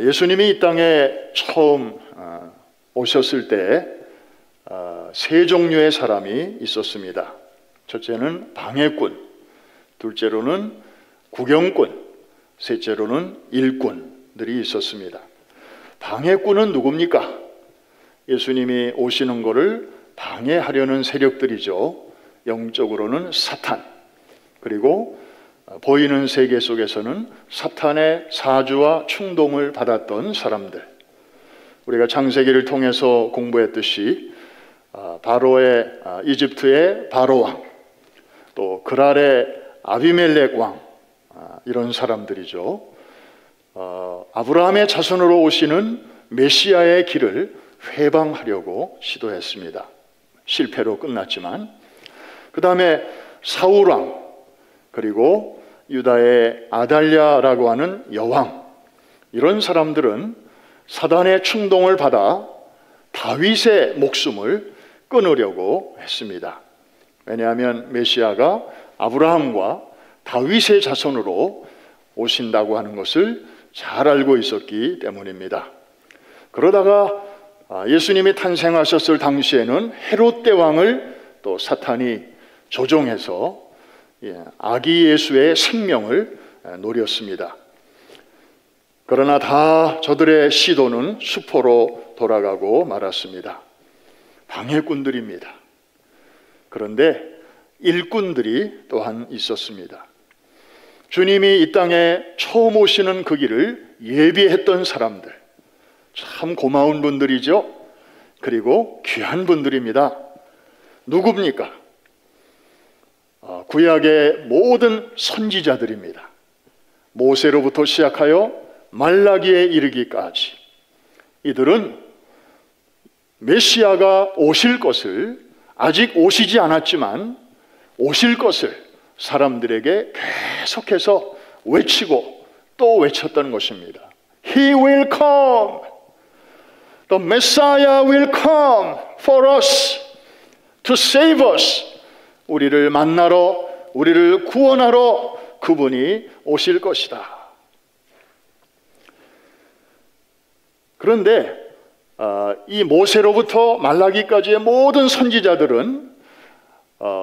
예수님이 이 땅에 처음 오셨을 때 세 종류의 사람이 있었습니다. 첫째는 방해꾼, 둘째로는 구경꾼, 셋째로는 일꾼들이 있었습니다. 방해꾼은 누굽니까? 예수님이 오시는 것을 방해하려는 세력들이죠. 영적으로는 사탄, 그리고 보이는 세계 속에서는 사탄의 사주와 충동을 받았던 사람들. 우리가 창세기를 통해서 공부했듯이 바로의 이집트의 바로왕, 또 그랄의 아비멜렉 왕, 이런 사람들이죠. 아브라함의 자손으로 오시는 메시아의 길을 회방하려고 시도했습니다. 실패로 끝났지만, 그 다음에 사울왕, 그리고 유다의 아달랴라고 하는 여왕, 이런 사람들은 사단의 충동을 받아 다윗의 목숨을 끊으려고 했습니다. 왜냐하면 메시아가 아브라함과 다윗의 자손으로 오신다고 하는 것을 잘 알고 있었기 때문입니다. 그러다가 예수님이 탄생하셨을 당시에는 헤롯 대왕을 또 사탄이 조종해서 아기 예수의 생명을 노렸습니다. 그러나 다 저들의 시도는 수포로 돌아가고 말았습니다. 방해꾼들입니다. 그런데 일꾼들이 또한 있었습니다. 주님이 이 땅에 처음 오시는 그 길을 예비했던 사람들, 참 고마운 분들이죠. 그리고 귀한 분들입니다. 누굽니까? 구약의 모든 선지자들입니다. 모세로부터 시작하여 말라기에 이르기까지 이들은 메시아가 오실 것을, 아직 오시지 않았지만 오실 것을 사람들에게 계속해서 외치고 또 외쳤던 것입니다. He will come. The Messiah will come for us to save us. 우리를 만나러, 우리를 구원하러 그분이 오실 것이다. 그런데 이 모세로부터 말라기까지의 모든 선지자들은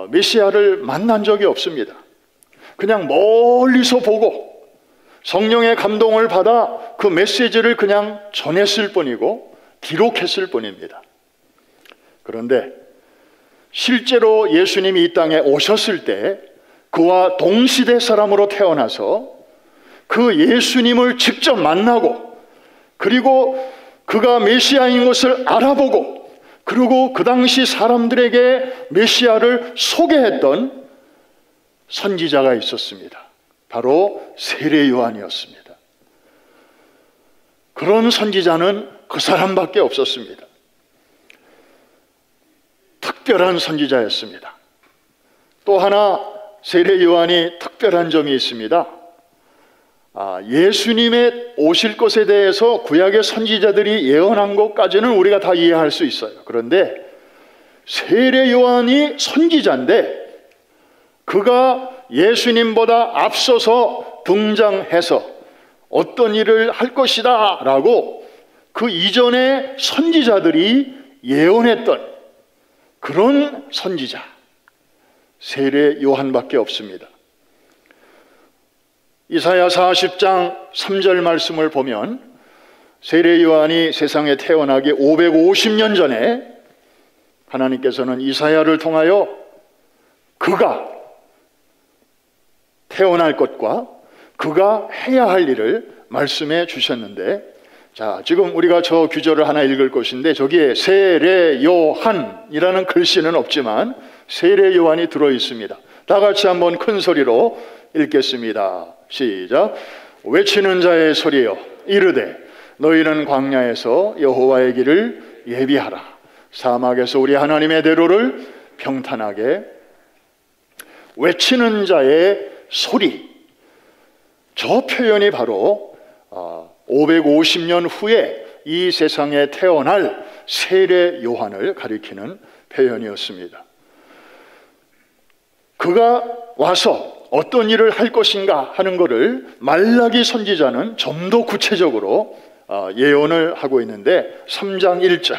메시아를 만난 적이 없습니다. 그냥 멀리서 보고 성령의 감동을 받아 그 메시지를 그냥 전했을 뿐이고 기록했을 뿐입니다. 그런데 실제로 예수님이 이 땅에 오셨을 때 그와 동시대 사람으로 태어나서 그 예수님을 직접 만나고, 그리고 그가 메시아인 것을 알아보고, 그리고 그 당시 사람들에게 메시아를 소개했던 선지자가 있었습니다. 바로 세례 요한이었습니다. 그런 선지자는 그 사람밖에 없었습니다. 특별한 선지자였습니다. 또 하나 세례 요한이 특별한 점이 있습니다. 예수님의 오실 것에 대해서 구약의 선지자들이 예언한 것까지는 우리가 다 이해할 수 있어요. 그런데 세례 요한이 선지자인데 그가 예수님보다 앞서서 등장해서 어떤 일을 할 것이다 라고 그 이전의 선지자들이 예언했던 그런 선지자, 세례 요한밖에 없습니다. 이사야 40장 3절 말씀을 보면 세례 요한이 세상에 태어나기 550년 전에 하나님께서는 이사야를 통하여 그가 태어날 것과 그가 해야 할 일을 말씀해 주셨는데, 자, 지금 우리가 저 규절을 하나 읽을 것인데 저기에 세례 요한이라는 글씨는 없지만 세례 요한이 들어 있습니다. 다 같이 한번 큰 소리로 읽겠습니다. 시작. 외치는 자의 소리여 이르되 너희는 광야에서 여호와의 길을 예비하라. 사막에서 우리 하나님의 대로를 평탄하게. 외치는 자의 소리, 저 표현이 바로 550년 후에 이 세상에 태어날 세례 요한을 가리키는 표현이었습니다. 그가 와서 어떤 일을 할 것인가 하는 것을 말라기 선지자는 좀 더 구체적으로 예언을 하고 있는데 3장 1절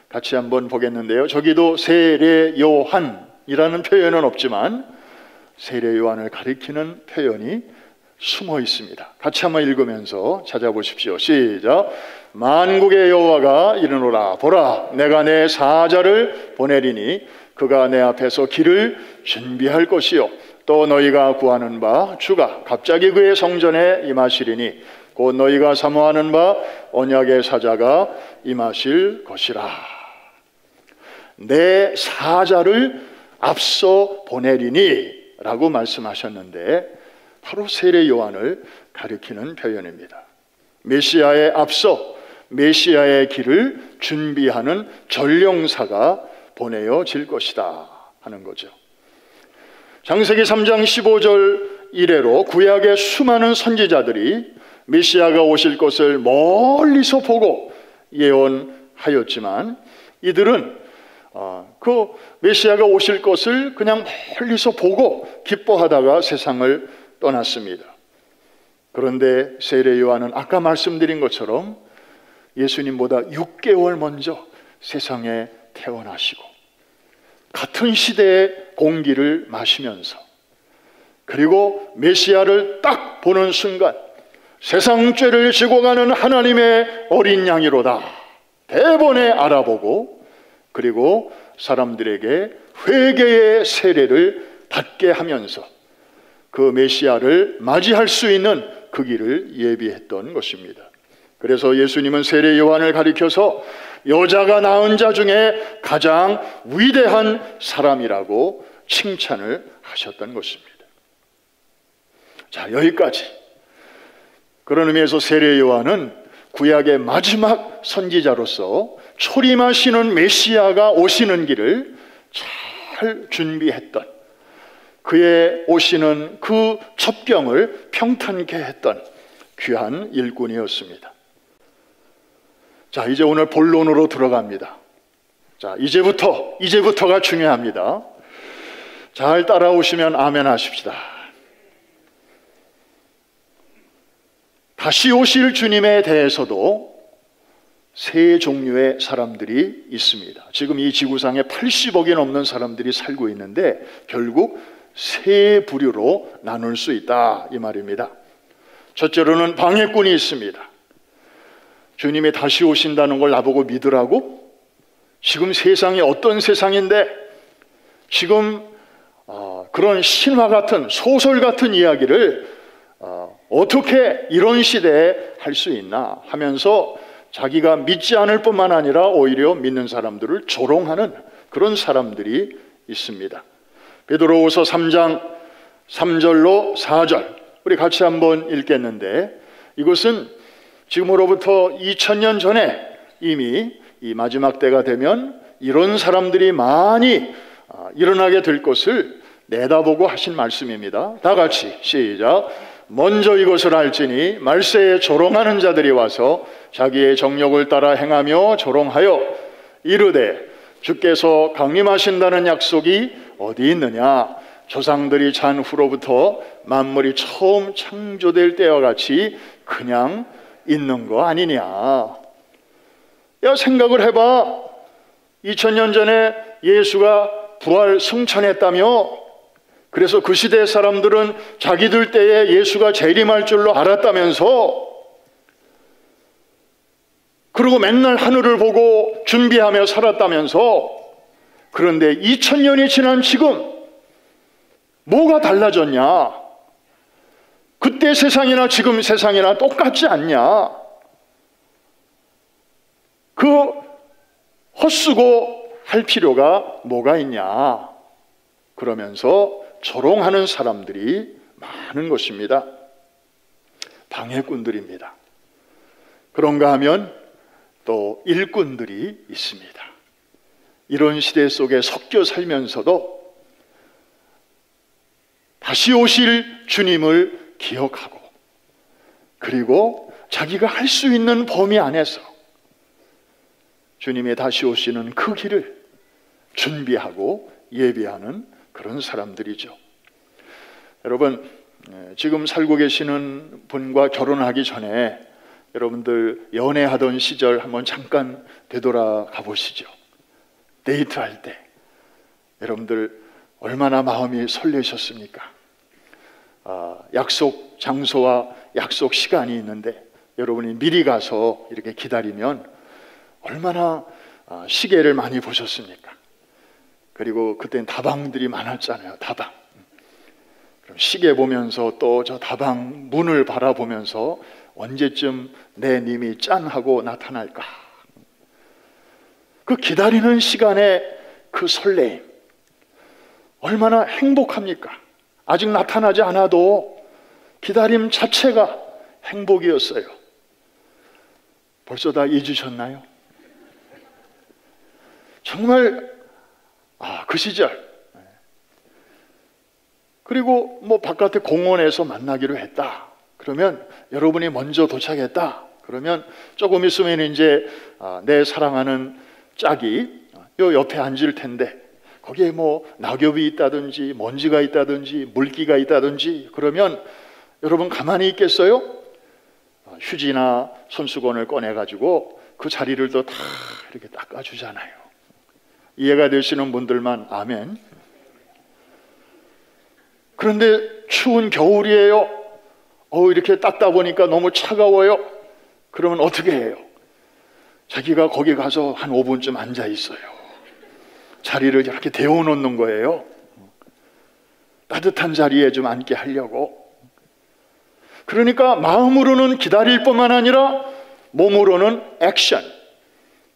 같이 한번 보겠는데요. 저기도 세례 요한이라는 표현은 없지만 세례 요한을 가리키는 표현이 숨어 있습니다. 같이 한번 읽으면서 찾아보십시오. 시작. 만국의 여호와가 이르노라. 보라, 내가 내 사자를 보내리니 그가 내 앞에서 길을 준비할 것이요 또 너희가 구하는 바 주가 갑자기 그의 성전에 임하시리니 곧 너희가 사모하는 바 언약의 사자가 임하실 것이라. 내 사자를 앞서 보내리니 라고 말씀하셨는데 바로 세례 요한을 가리키는 표현입니다. 메시아에 앞서 메시아의 길을 준비하는 전령사가 보내어질 것이다 하는 거죠. 창세기 3장 15절 이래로 구약의 수많은 선지자들이 메시아가 오실 것을 멀리서 보고 예언하였지만 이들은 그 메시아가 오실 것을 그냥 멀리서 보고 기뻐하다가 세상을 떠났습니다. 그런데 세례 요한은 아까 말씀드린 것처럼 예수님보다 6개월 먼저 세상에 태어나시고 같은 시대의 공기를 마시면서 그리고 메시아를 딱 보는 순간 세상 죄를 지고 가는 하나님의 어린 양이로다 대번에 알아보고 그리고 사람들에게 회개의 세례를 받게 하면서 그 메시아를 맞이할 수 있는 그 길을 예비했던 것입니다. 그래서 예수님은 세례 요한을 가리켜서 여자가 낳은 자 중에 가장 위대한 사람이라고 칭찬을 하셨던 것입니다. 자, 여기까지. 그런 의미에서 세례 요한은 구약의 마지막 선지자로서 초림하시는 메시아가 오시는 길을 잘 준비했던, 그의 오시는 그 첩경을 평탄케 했던 귀한 일꾼이었습니다. 자, 이제 오늘 본론으로 들어갑니다. 자, 이제부터가 중요합니다. 잘 따라오시면 아멘 하십시다. 다시 오실 주님에 대해서도 세 종류의 사람들이 있습니다. 지금 이 지구상에 80억이 넘는 사람들이 살고 있는데 결국 세 부류로 나눌 수 있다 이 말입니다. 첫째로는 방해꾼이 있습니다. 주님이 다시 오신다는 걸 나보고 믿으라고? 지금 세상이 어떤 세상인데 지금 그런 신화 같은 소설 같은 이야기를 어떻게 이런 시대에 할 수 있나 하면서 자기가 믿지 않을 뿐만 아니라 오히려 믿는 사람들을 조롱하는 그런 사람들이 있습니다. 베드로후서 3장 3절로 4절 우리 같이 한번 읽겠는데 이것은 지금으로부터 2000년 전에 이미 이 마지막 때가 되면 이런 사람들이 많이 일어나게 될 것을 내다보고 하신 말씀입니다. 다 같이 시작. 먼저 이것을 알지니 말세에 조롱하는 자들이 와서 자기의 정욕을 따라 행하며 조롱하여 이르되 주께서 강림하신다는 약속이 어디 있느냐? 조상들이 잔 후로부터 만물이 처음 창조될 때와 같이 그냥 있는 거 아니냐? 야, 생각을 해봐. 2000년 전에 예수가 부활 승천했다며? 그래서 그 시대 사람들은 자기들 때에 예수가 재림할 줄로 알았다면서, 그리고 맨날 하늘을 보고 준비하며 살았다면서. 그런데 2000년이 지난 지금 뭐가 달라졌냐? 그때 세상이나 지금 세상이나 똑같지 않냐? 그 헛수고 할 필요가 뭐가 있냐? 그러면서 조롱하는 사람들이 많은 것입니다. 방해꾼들입니다. 그런가 하면 또 일꾼들이 있습니다. 이런 시대 속에 섞여 살면서도 다시 오실 주님을 기억하고 그리고 자기가 할 수 있는 범위 안에서 주님의 다시 오시는 그 길을 준비하고 예비하는 그런 사람들이죠. 여러분, 지금 살고 계시는 분과 결혼하기 전에 여러분들 연애하던 시절 한번 잠깐 되돌아가 보시죠. 데이트할 때 여러분들 얼마나 마음이 설레셨습니까? 약속 장소와 약속 시간이 있는데 여러분이 미리 가서 이렇게 기다리면 얼마나 시계를 많이 보셨습니까? 그리고 그때는 다방들이 많았잖아요. 다방. 그럼 시계 보면서 또 저 다방 문을 바라보면서 언제쯤 내 님이 짠 하고 나타날까? 그 기다리는 시간에 그 설레임 얼마나 행복합니까? 아직 나타나지 않아도 기다림 자체가 행복이었어요. 벌써 다 잊으셨나요? 정말 그 시절. 그리고 뭐 바깥에 공원에서 만나기로 했다. 그러면 여러분이 먼저 도착했다. 그러면 조금 있으면 이제 내 사랑하는 짝이 요 옆에 앉을 텐데 거기에 뭐 낙엽이 있다든지 먼지가 있다든지 물기가 있다든지 그러면 여러분 가만히 있겠어요? 휴지나 손수건을 꺼내가지고 그 자리를 또 다 이렇게 닦아주잖아요. 이해가 되시는 분들만 아멘. 그런데 추운 겨울이에요. 이렇게 닦다 보니까 너무 차가워요. 그러면 어떻게 해요? 자기가 거기 가서 한 5분쯤 앉아 있어요. 자리를 이렇게 데워놓는 거예요. 따뜻한 자리에 좀 앉게 하려고. 그러니까 마음으로는 기다릴 뿐만 아니라 몸으로는 액션,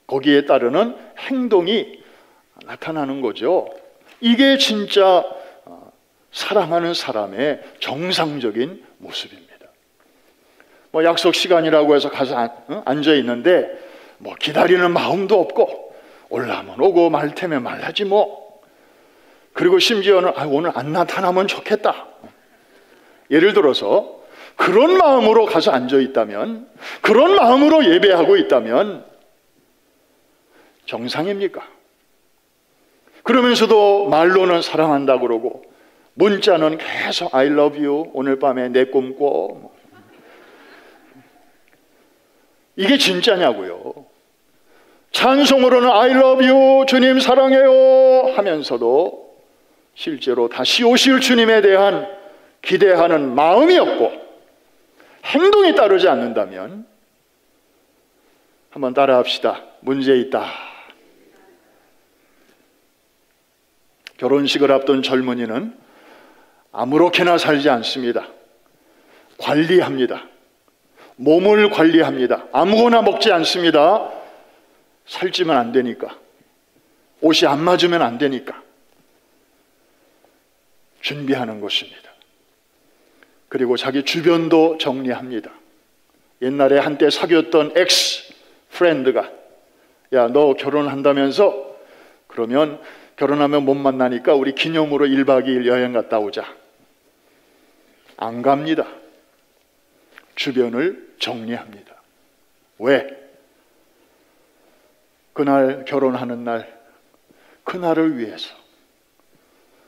거기에 따르는 행동이 나타나는 거죠. 이게 진짜 사랑하는 사람의 정상적인 모습입니다. 뭐 약속 시간이라고 해서 가서 앉아 있는데 뭐 기다리는 마음도 없고 올라면 오고 말 테면 말하지 뭐. 그리고 심지어는 오늘 안 나타나면 좋겠다. 예를 들어서 그런 마음으로 가서 앉아 있다면, 그런 마음으로 예배하고 있다면 정상입니까? 그러면서도 말로는 사랑한다 그러고 문자는 계속 I love you, 오늘 밤에 내 꿈 꿔. 이게 진짜냐고요. 찬송으로는 I love you, 주님 사랑해요 하면서도 실제로 다시 오실 주님에 대한 기대하는 마음이 없고 행동이 따르지 않는다면 한번 따라합시다. 문제 있다. 결혼식을 앞둔 젊은이는 아무렇게나 살지 않습니다. 관리합니다. 몸을 관리합니다. 아무거나 먹지 않습니다. 살찌면 안 되니까. 옷이 안 맞으면 안 되니까. 준비하는 것입니다. 그리고 자기 주변도 정리합니다. 옛날에 한때 사귀었던 엑스 프렌드가 야, 너 결혼한다면서? 그러면 결혼하면 못 만나니까 우리 기념으로 1박 2일 여행 갔다 오자. 안 갑니다. 주변을 정리합니다. 왜? 그날 결혼하는 날, 그날을 위해서,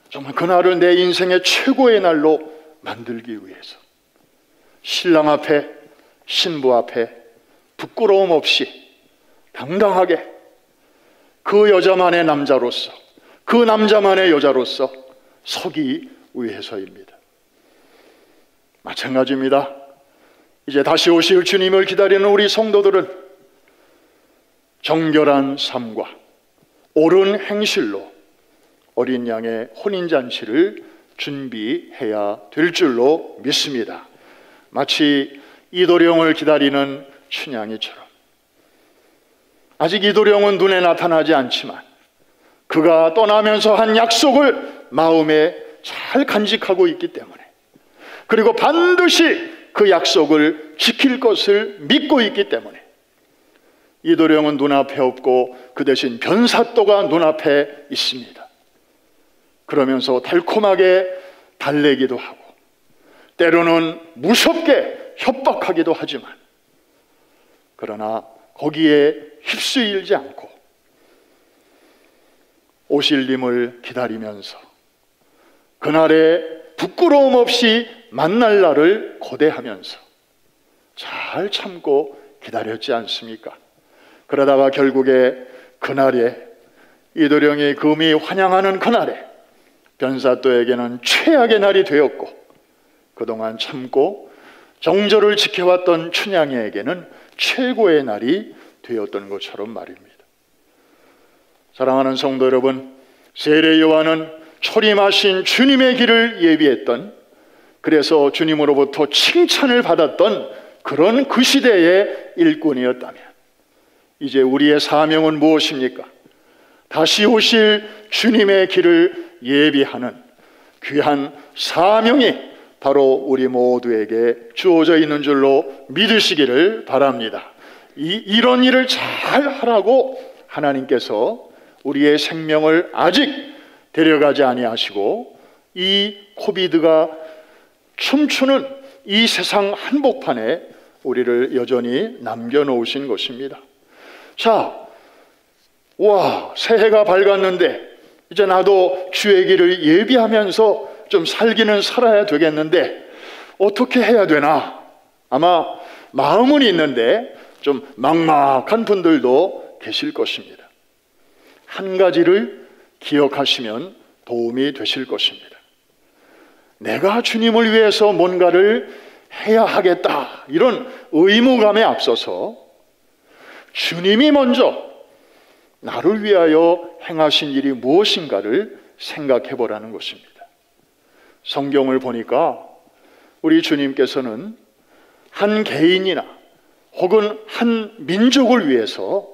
정말 그날을 내 인생의 최고의 날로 만들기 위해서 신랑 앞에, 신부 앞에 부끄러움 없이 당당하게 그 여자만의 남자로서, 그 남자만의 여자로서 서기 위해서입니다. 마찬가지입니다. 이제 다시 오실 주님을 기다리는 우리 성도들은 정결한 삶과 옳은 행실로 어린 양의 혼인잔치를 준비해야 될 줄로 믿습니다. 마치 이도령을 기다리는 춘향이처럼 아직 이도령은 눈에 나타나지 않지만 그가 떠나면서 한 약속을 마음에 잘 간직하고 있기 때문에, 그리고 반드시 그 약속을 지킬 것을 믿고 있기 때문에 이도령은 눈앞에 없고 그 대신 변사또가 눈앞에 있습니다. 그러면서 달콤하게 달래기도 하고 때로는 무섭게 협박하기도 하지만, 그러나 거기에 휩쓸리지 않고 오실 님을 기다리면서 그날의 부끄러움 없이 만날 날을 고대하면서 잘 참고 기다렸지 않습니까? 그러다가 결국에 그날에 이도령이 금이 환영하는 그날에 변사또에게는 최악의 날이 되었고, 그동안 참고 정절을 지켜왔던 춘향이에게는 최고의 날이 되었던 것처럼 말입니다. 사랑하는 성도 여러분, 세례 요한은 초림하신 주님의 길을 예비했던, 그래서 주님으로부터 칭찬을 받았던 그런 그 시대의 일꾼이었다면, 이제 우리의 사명은 무엇입니까? 다시 오실 주님의 길을 예비하는 귀한 사명이 바로 우리 모두에게 주어져 있는 줄로 믿으시기를 바랍니다. 이런 일을 잘 하라고 하나님께서 우리의 생명을 아직 데려가지 아니하시고 이 코비드가 춤추는 이 세상 한복판에 우리를 여전히 남겨놓으신 것입니다. 자, 와, 새해가 밝았는데 이제 나도 주의 길을 예비하면서 좀 살기는 살아야 되겠는데 어떻게 해야 되나? 아마 마음은 있는데 좀 막막한 분들도 계실 것입니다. 한 가지를 기억하시면 도움이 되실 것입니다. 내가 주님을 위해서 뭔가를 해야 하겠다, 이런 의무감에 앞서서 주님이 먼저 나를 위하여 행하신 일이 무엇인가를 생각해 보라는 것입니다. 성경을 보니까 우리 주님께서는 한 개인이나 혹은 한 민족을 위해서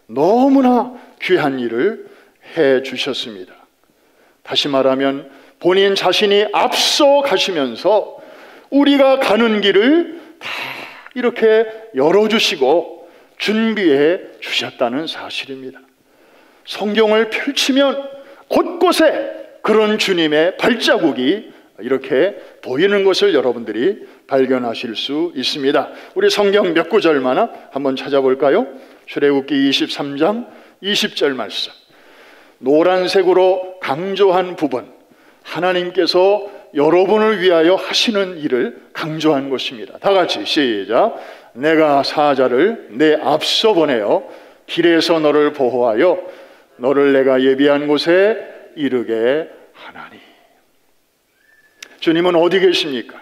너무나 귀한 일을 해 주셨습니다. 다시 말하면 본인 자신이 앞서 가시면서 우리가 가는 길을 다 이렇게 열어주시고 준비해 주셨다는 사실입니다. 성경을 펼치면 곳곳에 그런 주님의 발자국이 이렇게 보이는 것을 여러분들이 발견하실 수 있습니다. 우리 성경 몇 구절만 한번 찾아볼까요? 출애굽기 23장 20절 말씀. 노란색으로 강조한 부분, 하나님께서 여러분을 위하여 하시는 일을 강조한 것입니다. 다 같이 시작. 내가 사자를 내 앞서 보내어 길에서 너를 보호하여 너를 내가 예비한 곳에 이르게 하나니. 주님은 어디 계십니까?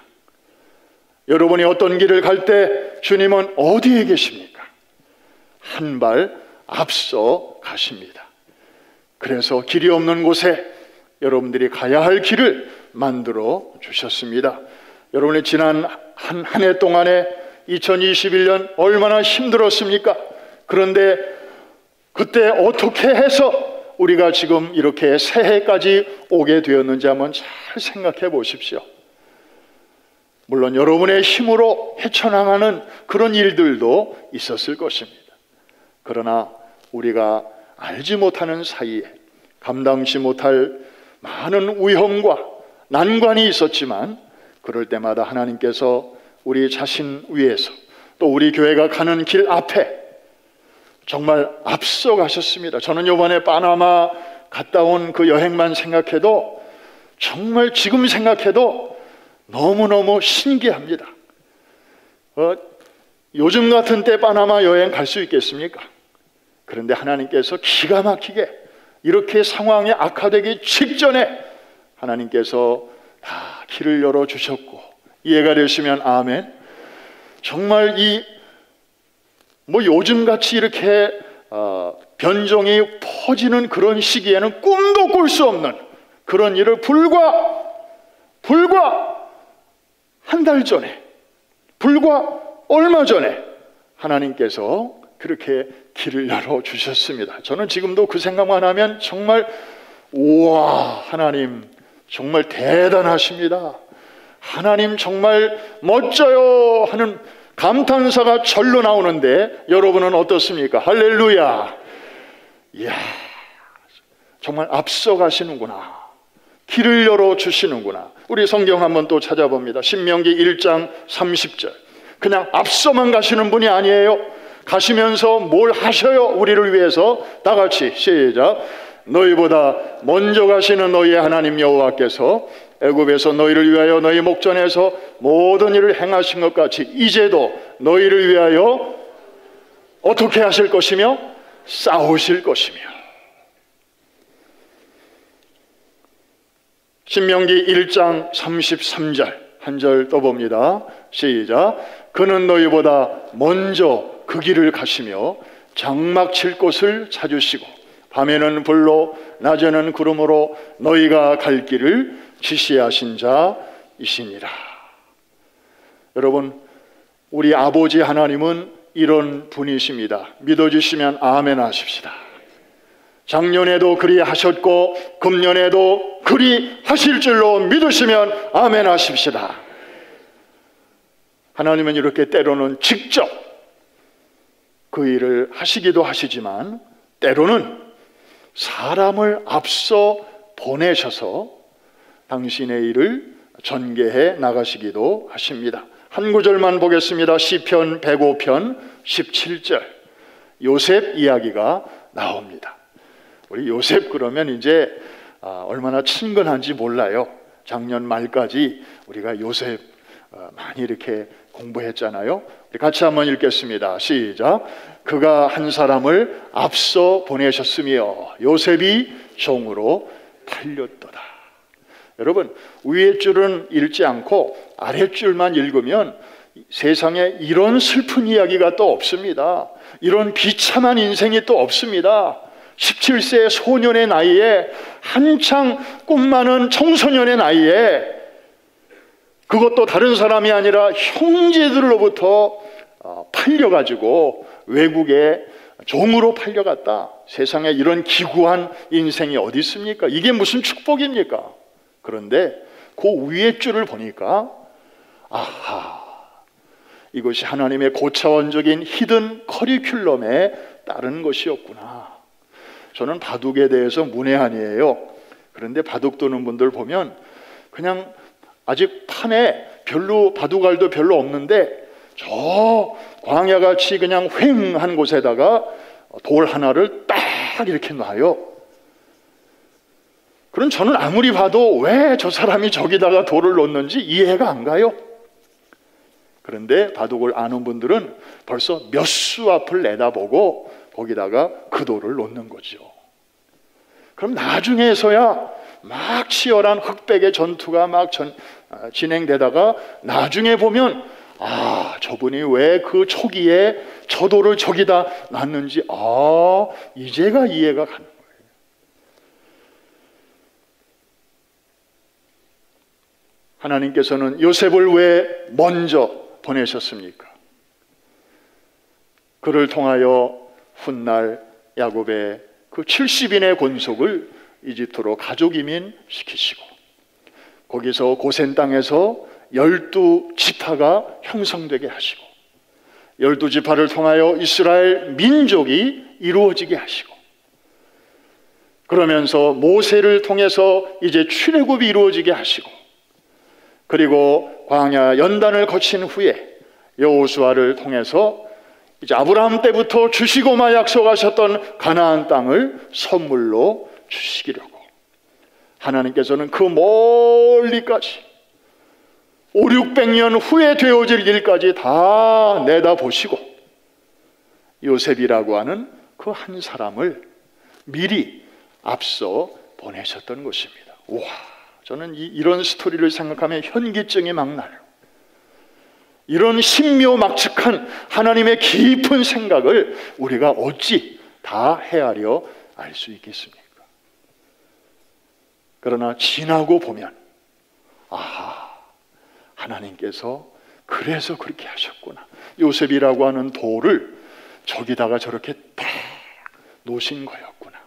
여러분이 어떤 길을 갈 때 주님은 어디에 계십니까? 한 발 앞서 가십니다. 그래서 길이 없는 곳에 여러분들이 가야 할 길을 만들어 주셨습니다. 여러분의 지난 한 해 동안에 2021년 얼마나 힘들었습니까? 그런데 그때 어떻게 해서 우리가 지금 이렇게 새해까지 오게 되었는지 한번 잘 생각해 보십시오. 물론 여러분의 힘으로 헤쳐나가는 그런 일들도 있었을 것입니다. 그러나 우리가 알지 못하는 사이에 감당치 못할 많은 위험과 난관이 있었지만, 그럴 때마다 하나님께서 우리 자신 위에서 또 우리 교회가 가는 길 앞에 정말 앞서 가셨습니다. 저는 이번에 파나마 갔다 온 그 여행만 생각해도, 정말 지금 생각해도 너무너무 신기합니다. 요즘 같은 때 파나마 여행 갈 수 있겠습니까? 그런데 하나님께서 기가 막히게 이렇게 상황이 악화되기 직전에 하나님께서 다 길을 열어주셨고, 이해가 되시면 아멘. 정말 요즘같이 이렇게 변종이 퍼지는 그런 시기에는 꿈도 꿀 수 없는 그런 일을 불과 한 달 전에, 불과 얼마 전에 하나님께서 그렇게 길을 열어주셨습니다. 저는 지금도 그 생각만 하면 정말 우와, 하나님 정말 대단하십니다. 하나님 정말 멋져요 하는 감탄사가 절로 나오는데, 여러분은 어떻습니까? 할렐루야. 이야, 정말 앞서 가시는구나. 길을 열어주시는구나. 우리 성경 한번 또 찾아봅니다. 신명기 1장 30절. 그냥 앞서만 가시는 분이 아니에요. 가시면서 뭘 하셔요? 우리를 위해서. 다 같이 시작. 너희보다 먼저 가시는 너희의 하나님 여호와께서 애굽에서 너희를 위하여 너희 목전에서 모든 일을 행하신 것 같이 이제도 너희를 위하여 어떻게 하실 것이며 싸우실 것이며. 신명기 1장 33절 한 절 떠봅니다. 시작. 그는 너희보다 먼저 그 길을 가시며 장막 칠 곳을 찾으시고 밤에는 불로 낮에는 구름으로 너희가 갈 길을 지시하신 자이시니라. 여러분, 우리 아버지 하나님은 이런 분이십니다. 믿어주시면 아멘 하십시다. 작년에도 그리 하셨고 금년에도 그리 하실 줄로 믿으시면 아멘 하십시다. 하나님은 이렇게 때로는 직접 그 일을 하시기도 하시지만 때로는 사람을 앞서 보내셔서 당신의 일을 전개해 나가시기도 하십니다. 한 구절만 보겠습니다. 시편 105편 17절 요셉 이야기가 나옵니다. 우리 요셉 그러면 이제 얼마나 친근한지 몰라요. 작년 말까지 우리가 요셉 많이 이렇게 공부했잖아요. 우리 같이 한번 읽겠습니다. 시작. 그가 한 사람을 앞서 보내셨으며 요셉이 종으로 팔렸도다. 여러분, 위에 줄은 읽지 않고 아랫줄만 읽으면 세상에 이런 슬픈 이야기가 또 없습니다. 이런 비참한 인생이 또 없습니다. 17세 소년의 나이에, 한창 꿈 많은 청소년의 나이에, 그것도 다른 사람이 아니라 형제들로부터 팔려가지고 외국에 종으로 팔려갔다. 세상에 이런 기구한 인생이 어디 있습니까? 이게 무슨 축복입니까? 그런데 그 위에 줄을 보니까 아하, 이것이 하나님의 고차원적인 히든 커리큘럼에 따른 것이었구나. 저는 바둑에 대해서 문외한이에요. 그런데 바둑 두는 분들 보면 그냥 아직 판에 별로 바둑알도 별로 없는데 저 광야같이 그냥 휑한 곳에다가 돌 하나를 딱 이렇게 놔요. 그럼 저는 아무리 봐도 왜 저 사람이 저기다가 돌을 놓는지 이해가 안 가요. 그런데 바둑을 아는 분들은 벌써 몇 수 앞을 내다보고 거기다가 그 돌을 놓는 거죠. 그럼 나중에서야 막 치열한 흑백의 전투가 막 진행되다가 나중에 보면 아, 저분이 왜 그 초기에 저 돌을 저기다 놨는지 이제가 이해가 가는 거예요. 하나님께서는 요셉을 왜 먼저 보내셨습니까? 그를 통하여 훗날 야곱의 그 70인의 권속을 이집트로 가족 이민 시키시고 거기서 고센 땅에서 12지파가 형성되게 하시고 12지파를 통하여 이스라엘 민족이 이루어지게 하시고 그러면서 모세를 통해서 이제 출애굽이 이루어지게 하시고 그리고 광야 연단을 거친 후에 여호수아를 통해서 이제 아브라함 때부터 주시고만 약속하셨던 가나안 땅을 선물로 주시기려고 하나님께서는 그 멀리까지 500-600년 후에 되어질 일까지 다 내다보시고 요셉이라고 하는 그 한 사람을 미리 앞서 보내셨던 것입니다. 와, 저는 이런 스토리를 생각하면 현기증이 막 나요. 이런 신묘막측한 하나님의 깊은 생각을 우리가 어찌 다 헤아려 알 수 있겠습니까? 그러나 지나고 보면 하나님께서 그래서 그렇게 하셨구나. 요셉이라고 하는 돌을 저기다가 저렇게 딱 놓으신 거였구나.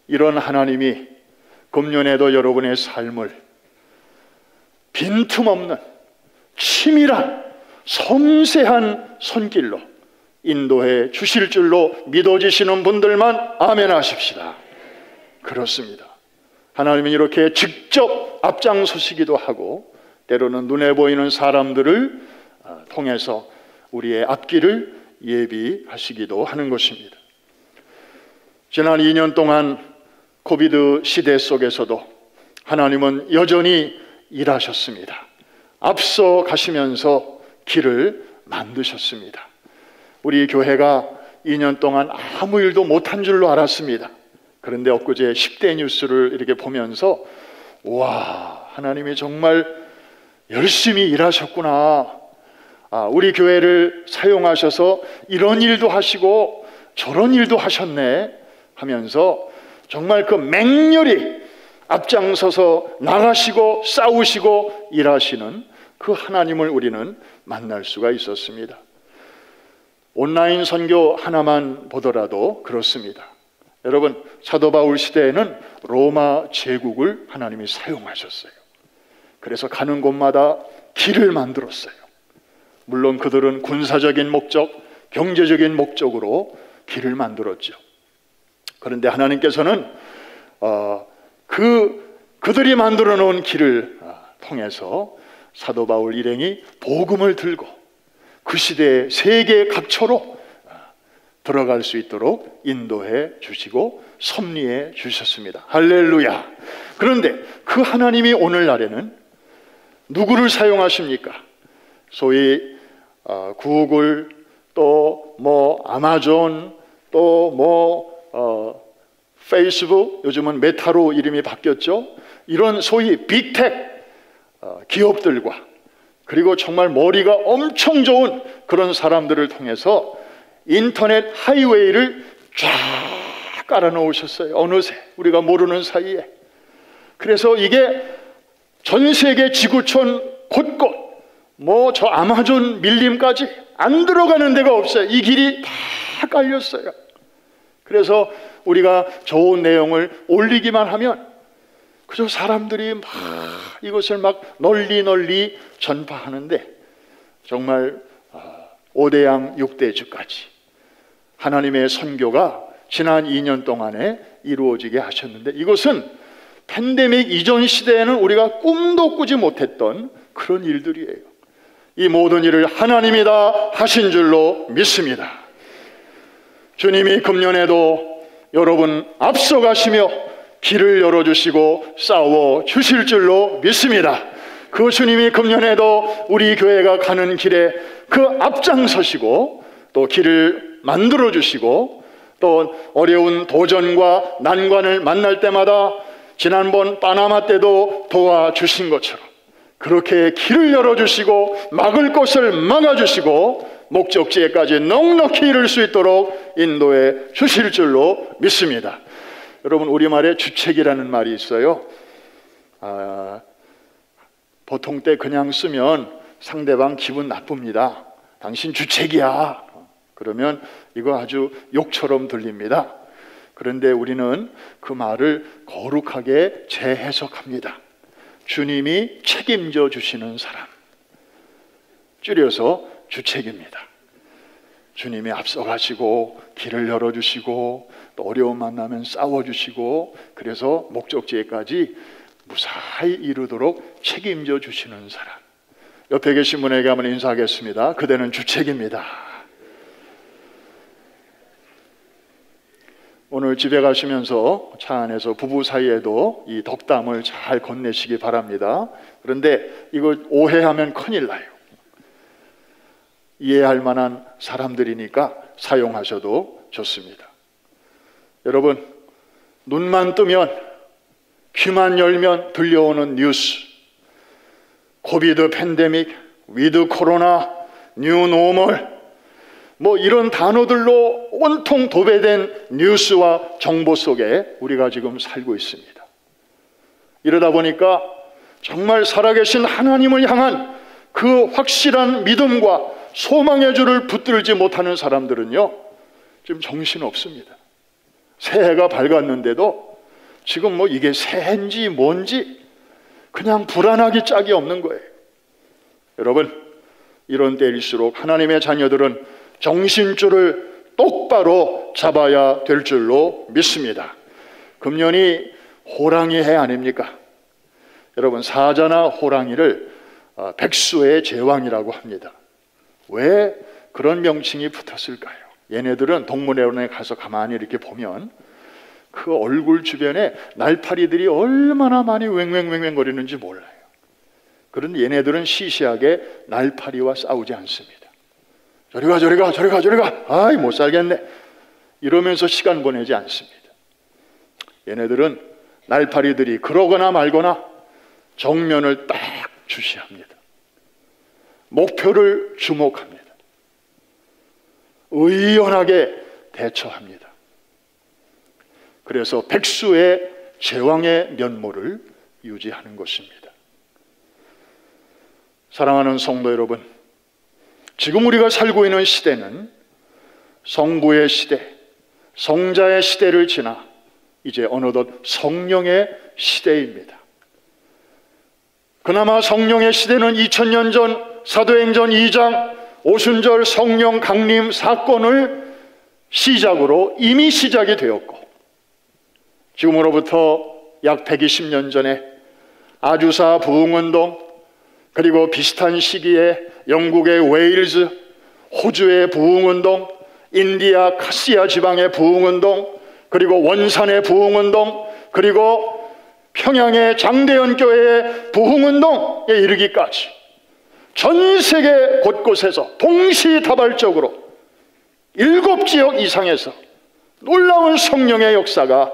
이런 하나님이 금년에도 여러분의 삶을 빈틈없는 치밀한 섬세한 손길로 인도해 주실 줄로 믿어지시는 분들만 아멘 하십시다. 그렇습니다. 하나님은 이렇게 직접 앞장서시기도 하고 때로는 눈에 보이는 사람들을 통해서 우리의 앞길을 예비하시기도 하는 것입니다. 지난 2년 동안 코비드 시대 속에서도 하나님은 여전히 일하셨습니다. 앞서 가시면서 길을 만드셨습니다. 우리 교회가 2년 동안 아무 일도 못한 줄로 알았습니다. 그런데 엊그제 10대 뉴스를 이렇게 보면서 와, 하나님이 정말 열심히 일하셨구나. 우리 교회를 사용하셔서 이런 일도 하시고 저런 일도 하셨네 하면서 정말 그 맹렬히 앞장서서 나가시고 싸우시고 일하시는 그 하나님을 우리는 만날 수가 있었습니다. 온라인 선교 하나만 보더라도 그렇습니다. 여러분, 사도 바울 시대에는 로마 제국을 하나님이 사용하셨어요. 그래서 가는 곳마다 길을 만들었어요. 물론 그들은 군사적인 목적, 경제적인 목적으로 길을 만들었죠. 그런데 하나님께서는 그들이 만들어 놓은 길을 통해서 사도 바울 일행이 복음을 들고 그 시대의 세계 각처로 들어갈 수 있도록 인도해 주시고 섭리해 주셨습니다. 할렐루야. 그런데 그 하나님이 오늘날에는 누구를 사용하십니까? 소위 구글, 또 아마존, 또 페이스북, 요즘은 메타로 이름이 바뀌었죠. 이런 소위 빅텍 기업들과 그리고 정말 머리가 엄청 좋은 그런 사람들을 통해서 인터넷 하이웨이를 쫙 깔아놓으셨어요. 어느새 우리가 모르는 사이에. 그래서 이게 전 세계 지구촌 곳곳 저 아마존 밀림까지 안 들어가는 데가 없어요. 이 길이 다 깔렸어요. 그래서 우리가 좋은 내용을 올리기만 하면 그저 사람들이 이것을 널리 전파하는데 정말 5대양 6대주까지 하나님의 선교가 지난 2년 동안에 이루어지게 하셨는데 이것은 팬데믹 이전 시대에는 우리가 꿈도 꾸지 못했던 그런 일들이에요. 이 모든 일을 하나님이 다 하신 줄로 믿습니다. 주님이 금년에도 여러분 앞서가시며 길을 열어주시고 싸워주실 줄로 믿습니다. 그 주님이 금년에도 우리 교회가 가는 길에 그 앞장서시고 또 길을 만들어주시고 또 어려운 도전과 난관을 만날 때마다 지난번 파나마 때도 도와주신 것처럼 그렇게 길을 열어주시고 막을 곳을 막아주시고 목적지에까지 넉넉히 이룰 수 있도록 인도해 주실 줄로 믿습니다. 여러분, 우리말에 주책이라는 말이 있어요. 보통 때 그냥 쓰면 상대방 기분 나쁩니다. 당신 주책이야. 그러면 이거 아주 욕처럼 들립니다. 그런데 우리는 그 말을 거룩하게 재해석합니다. 주님이 책임져 주시는 사람, 줄여서 주책입니다. 주님이 앞서가시고 길을 열어주시고 또 어려움 만나면 싸워주시고 그래서 목적지에까지 무사히 이루도록 책임져 주시는 사람. 옆에 계신 분에게 한번 인사하겠습니다. 그대는 주책입니다. 오늘 집에 가시면서 차 안에서 부부 사이에도 이 덕담을 잘 건네시기 바랍니다. 그런데 이거 오해하면 큰일 나요. 이해할 만한 사람들이니까 사용하셔도 좋습니다. 여러분, 눈만 뜨면 귀만 열면 들려오는 뉴스, 코비드 팬데믹, 위드 코로나, 뉴 노멀 이런 단어들로 온통 도배된 뉴스와 정보 속에 우리가 지금 살고 있습니다. 이러다 보니까 정말 살아계신 하나님을 향한 그 확실한 믿음과 소망의 줄을 붙들지 못하는 사람들은요 지금 정신없습니다. 새해가 밝았는데도 지금 이게 새해인지 뭔지 그냥 불안하기 짝이 없는 거예요. 여러분, 이런 때일수록 하나님의 자녀들은 정신줄을 똑바로 잡아야 될 줄로 믿습니다. 금년이 호랑이 해 아닙니까? 여러분, 사자나 호랑이를 백수의 제왕이라고 합니다. 왜 그런 명칭이 붙었을까요? 얘네들은 동물원에 가서 가만히 이렇게 보면 그 얼굴 주변에 날파리들이 얼마나 많이 왱왱왱왱 거리는지 몰라요. 그런데 얘네들은 시시하게 날파리와 싸우지 않습니다. 저리 가, 저리 가, 저리 가, 저리 가. 아이, 못 살겠네. 이러면서 시간 보내지 않습니다. 얘네들은 날파리들이 그러거나 말거나 정면을 딱 주시합니다. 목표를 주목합니다. 의연하게 대처합니다. 그래서 백수의 제왕의 면모를 유지하는 것입니다. 사랑하는 성도 여러분, 지금 우리가 살고 있는 시대는 성부의 시대, 성자의 시대를 지나 이제 어느덧 성령의 시대입니다. 그나마 성령의 시대는 2000년 전 사도행전 2장 오순절 성령 강림 사건을 시작으로 이미 시작이 되었고, 지금으로부터 약 120년 전에 아주사 부흥운동, 그리고 비슷한 시기에 영국의 웨일즈, 호주의 부흥운동, 인디아 카시아 지방의 부흥운동, 그리고 원산의 부흥운동, 그리고 평양의 장대현 교회의 부흥운동에 이르기까지 전 세계 곳곳에서 동시다발적으로 7지역 이상에서 놀라운 성령의 역사가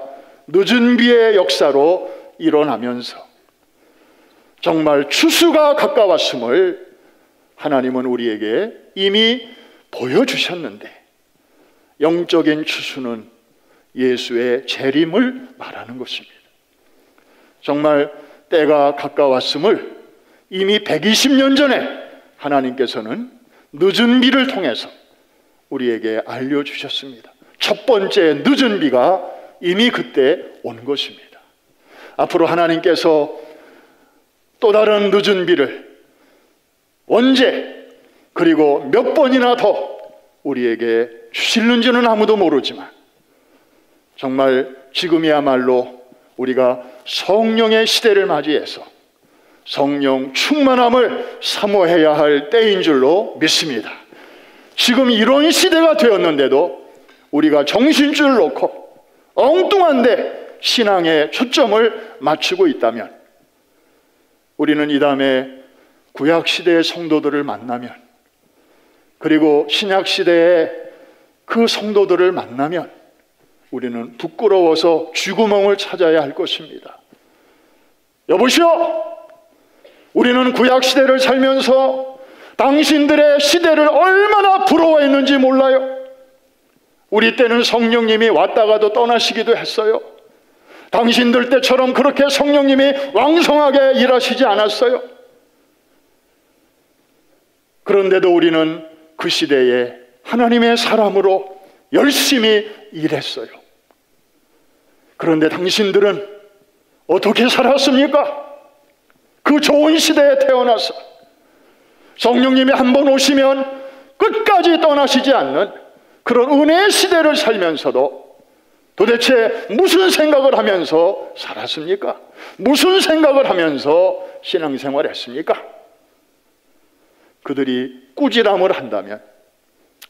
늦은 비의 역사로 일어나면서 정말 추수가 가까웠음을 하나님은 우리에게 이미 보여주셨는데, 영적인 추수는 예수의 재림을 말하는 것입니다. 정말 때가 가까웠음을 이미 120년 전에 하나님께서는 늦은 비를 통해서 우리에게 알려주셨습니다. 첫 번째 늦은 비가 이미 그때 온 것입니다. 앞으로 하나님께서 또 다른 늦은 비를 언제, 그리고 몇 번이나 더 우리에게 주실는지는 아무도 모르지만, 정말 지금이야말로 우리가 성령의 시대를 맞이해서 성령 충만함을 사모해야 할 때인 줄로 믿습니다. 지금 이런 시대가 되었는데도 우리가 정신줄을 놓고 엉뚱한데 신앙의 초점을 맞추고 있다면, 우리는 이 다음에 구약시대의 성도들을 만나면, 그리고 신약시대의 그 성도들을 만나면 우리는 부끄러워서 쥐구멍을 찾아야 할 것입니다. 여보시오! 우리는 구약시대를 살면서 당신들의 시대를 얼마나 부러워했는지 몰라요. 우리 때는 성령님이 왔다가도 떠나시기도 했어요. 당신들 때처럼 그렇게 성령님이 왕성하게 일하시지 않았어요. 그런데도 우리는 그 시대에 하나님의 사람으로 열심히 일했어요. 그런데 당신들은 어떻게 살았습니까? 그 좋은 시대에 태어나서 성령님이 한 번 오시면 끝까지 떠나시지 않는 그런 은혜의 시대를 살면서도 도대체 무슨 생각을 하면서 살았습니까? 무슨 생각을 하면서 신앙생활을 했습니까? 그들이 꾸지람을 한다면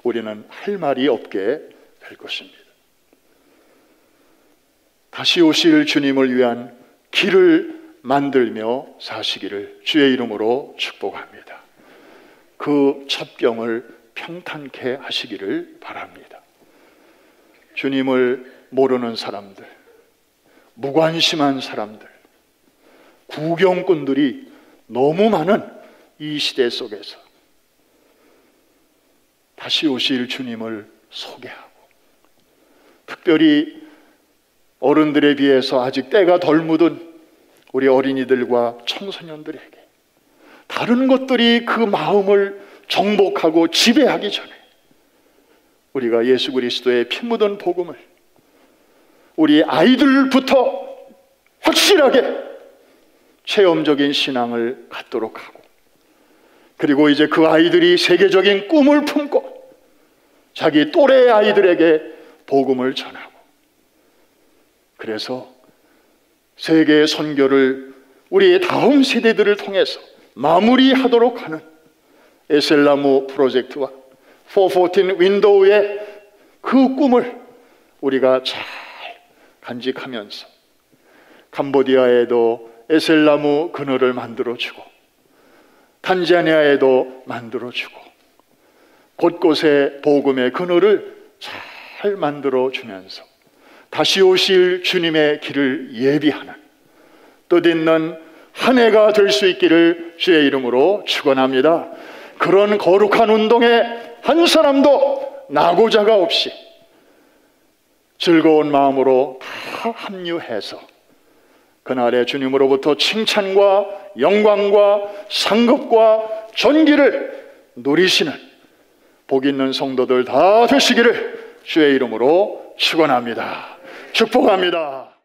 우리는 할 말이 없게 될 것입니다. 다시 오실 주님을 위한 길을 만들며 사시기를 주의 이름으로 축복합니다. 그 첩경을 평탄케 하시기를 바랍니다. 주님을 모르는 사람들, 무관심한 사람들, 구경꾼들이 너무 많은 이 시대 속에서 다시 오실 주님을 소개하고, 특별히 어른들에 비해서 아직 때가 덜 묻은 우리 어린이들과 청소년들에게 다른 것들이 그 마음을 정복하고 지배하기 전에 우리가 예수 그리스도의 피 묻은 복음을 우리 아이들부터 확실하게 체험적인 신앙을 갖도록 하고, 그리고 이제 그 아이들이 세계적인 꿈을 품고 자기 또래의 아이들에게 복음을 전하고, 그래서 세계 선교를 우리의 다음 세대들을 통해서 마무리하도록 하는 에셀나무 프로젝트와 414 윈도우의 그 꿈을 우리가 잘 간직하면서 캄보디아에도 에셀나무 그늘을 만들어주고 탄자니아에도 만들어주고 곳곳에 복음의 그늘을 잘 만들어주면서 다시 오실 주님의 길을 예비하는 뜻있는 한 해가 될 수 있기를 주의 이름으로 축원합니다. 그런 거룩한 운동에 한 사람도 낙오자가 없이 즐거운 마음으로 다 합류해서 그날의 주님으로부터 칭찬과 영광과 상급과 존귀를 누리시는 복 있는 성도들 다 되시기를 주의 이름으로 축원합니다. 축복합니다.